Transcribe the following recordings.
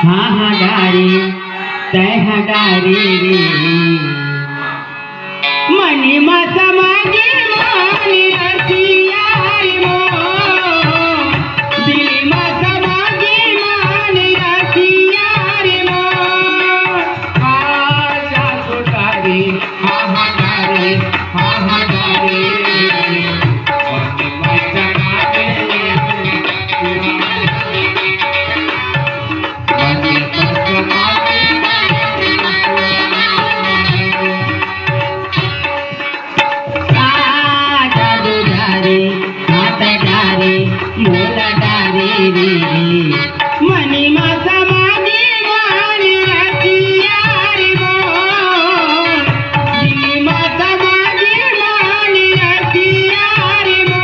हाँ हाँ डारे तय हाँ डारे रे मनी मा समागे मानी रसियारी मो दिली मा समागे मानी रसियारी मो आजा तो डारे हाँ हाँ डारे हाँ हाँ डारे मनी मा समागे मोला डारे रे मनी मा समागे मानी रसियारी मो दिली मा समागे मानी रसियारी मो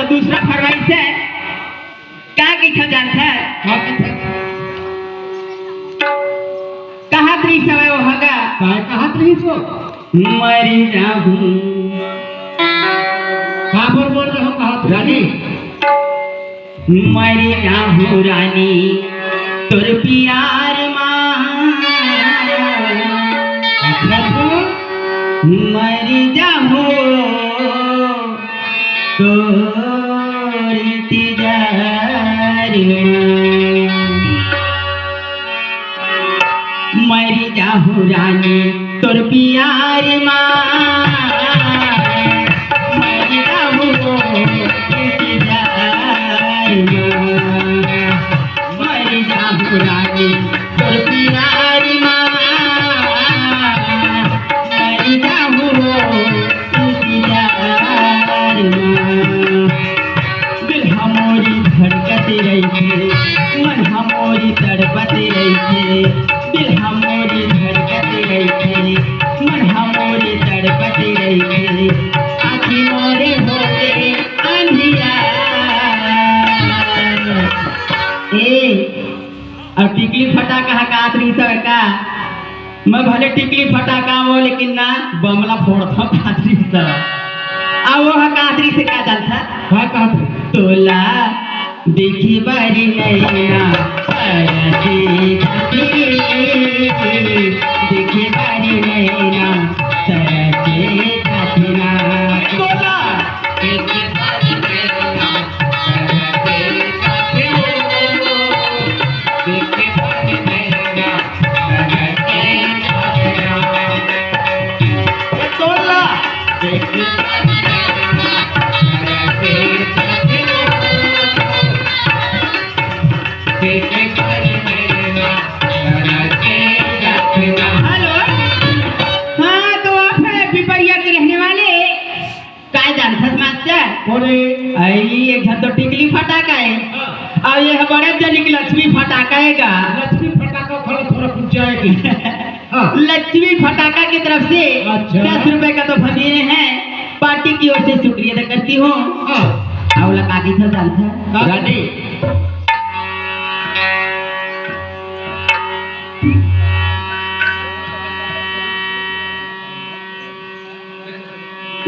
दूसरा फरमाइश है क्या किया जानता है कहा त्रिश है वो हगा कहा त्रिश हो मरी जाऊं कहाँ पर बोल रहे हो कहा रानी मरी जाऊं रानी तुर प्यार मरी जाऊं तोर इंतजार मरी जाहूँ रानी तोर प्यार मरी जाहूँ इंतजार मरी जाहूँ रानी तोर प्यार मरी जाहूँ धड़कती रही थे मन हमारी तड़पती रही थे दिल हमारी धड़कती रही थे मन हमारी तड़पती रही थे आँखी मोरे हो गए अंधिया अब टिकली फटाका कातरी सर का मैं भले टिकली फटाका वो लेकिन ना बमला फोड़ता कातरी सर अब वो कातरी से क्या चलता हाँ कातरी तोला देखी बारी नैना देखी बारी नैना सरसे खातिना तोला देखी बारी नैना सरसे खातिना देखी बारी नैना सरसे खातिना तोला देखी बारी नैना सरसे हेलो हाँ तो आप पिपरिया के रहने वाले काय जानत मास्टर बोले आई एक तो टिकली फटाका है और ये बड़े जनी की लक्ष्मी फटाका है का लक्ष्मी फटाका थोड़ा थोड़ा पूछ जाएगी लक्ष्मी फटाका की तरफ से 10 रुपए का तो फजीरे हैं पार्टी की ओर से शुक्रिया अदा करती हूँ आवला काकी था जानता रानी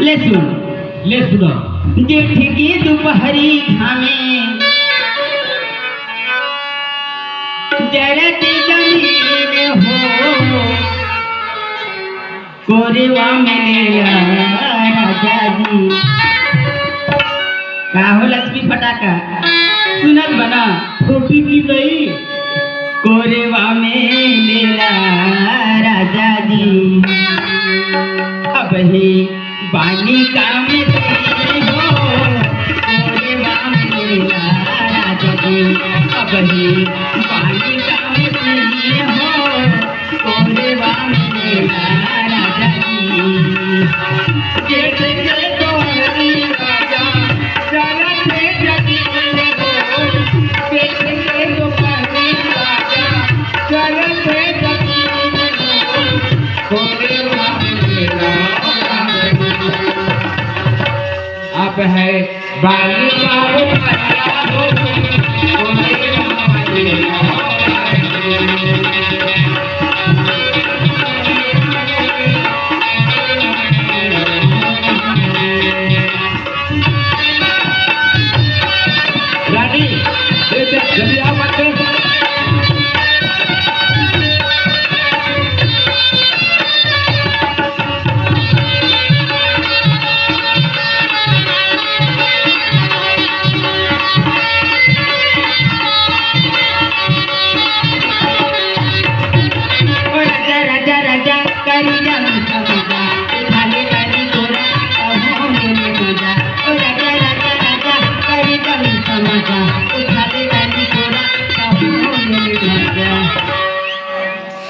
ले सुनो जेठ की दोपहरी घामे जरती जमीन हो कोरेवा में राजा जी का हो लक्ष्मी फटाका सुनत बना छोटी की नहीं कोरेवा में मेरा राजा जी अब ही बानी काम हो कोरेवा में मेरा राजा जी अब ही बानी काम हो कोरेवा में मेरा राजा जी जैसे के तो राजा चला थे जगी हो है बाली बाबू परिया हो रानी जल्दी आओ मत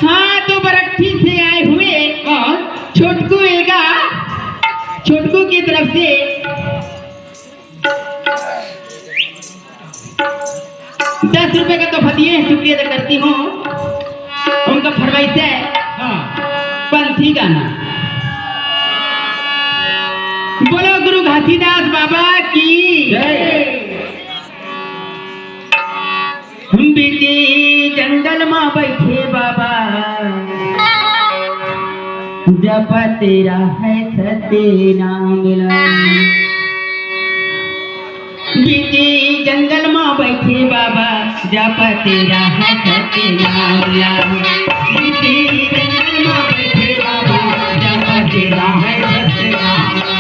हाँ तो बरट्ठी से आए हुए छोटकू की तरफ से 10 रुपए का तोहफा दिए हैं, शुक्रिया अदा करती हूँ। उनका फरमाइश है पंथी गाना। बोलो गुरु घासीदास बाबा की बीते जंगल में बैठे बाबा जप तेरा है सत्य नाम मिला। बीते जंगल में बैठे बाबा जप तेरा है सत्य नाम मिला। बीते जंगल में बैठे बाबा जप तेरा है सत्य नाम मिला।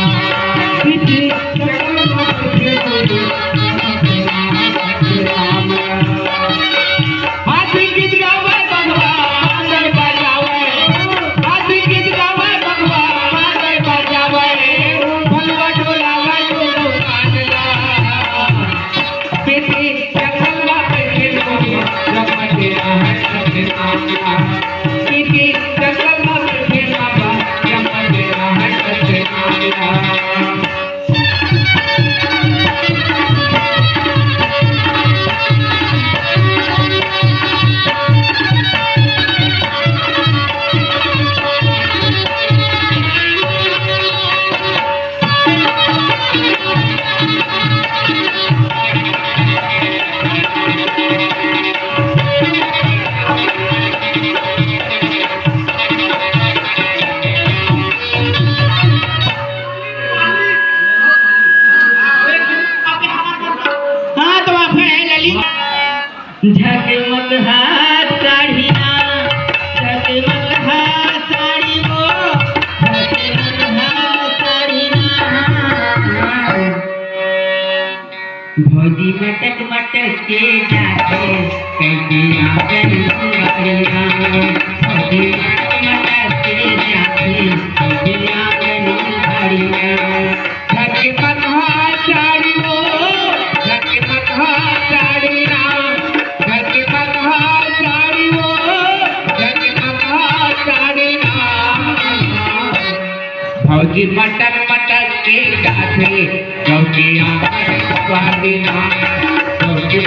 बीते जंगल में बैठे झकमक हाथ साड़ियाँ झकमक हाथ साड़ी वो झकमक हाथ साड़ियाँ भौजी मटक मटक के जाके कैसे आंगन साड़ियाँ भौजी मटक मटक के जाके कैसे आंगन साड़ियाँ झकमक हाथ साड़ी वो झकमक हाथ साड़ियाँ भौजी मटक मटक के गाथे भौजी आंगन साड़ियाँ भौजी